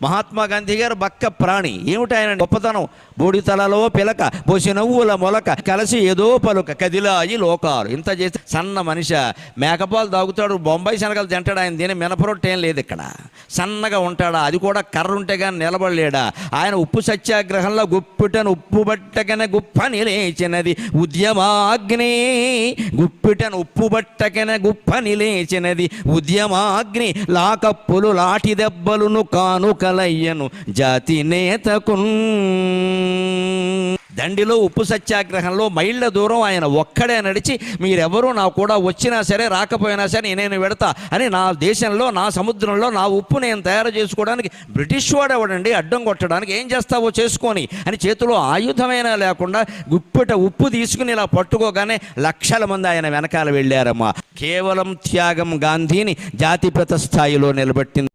మహాత్మా గాంధీ గారు బక్క ప్రాణి. ఏమిటి ఆయన గొప్పతనం? బూడితలలో పిలక, పోసి నవ్వుల మొలక, కలిసి ఏదో పలుక, కదిలాయి లోకాలు. ఇంత చేసి సన్న మనిషి, మేకపాలు తాగుతాడు, బొంబాయి శనగలు తింటాడు. ఆయన దీని మినపరొట్టె ఏం లేదు ఇక్కడ. సన్నగా ఉంటాడా, అది కూడా కర్ర ఉంటే కానీ నిలబడలేడా. ఆయన ఉప్పు సత్యాగ్రహంలో గుప్పిటను ఉప్పు బట్టకనే గుప్పని లేచినది ఉద్యమాగ్ని, గుప్పిటను ఉప్పు బట్టకనే గుప్పని లేచినది ఉద్యమాగ్ని, లాకప్పులు లాటి దెబ్బలును కానుకలయ్యను జాతి నేతకు. దండిలో ఉప్పు సత్యాగ్రహంలో మైళ్ళ దూరం ఆయన ఒక్కడే నడిచి, మీరెవరూ నా కూడా వచ్చినా సరే రాకపోయినా సరే నేను వెడతా అని, నా దేశంలో నా సముద్రంలో నా ఉప్పు నేను తయారు చేసుకోవడానికి బ్రిటిష్ వాడు ఎవడండి అడ్డం కొట్టడానికి, ఏం చేస్తావో చేసుకొని అని చేతిలో ఆయుధమైనా లేకుండా గుప్పిట ఉప్పు తీసుకుని ఇలా పట్టుకోగానే లక్షల మంది ఆయన వెనకాల వెళ్ళారమ్మా. కేవలం త్యాగం గాంధీని జాతిపిత స్థాయిలో నిలబెట్టింది.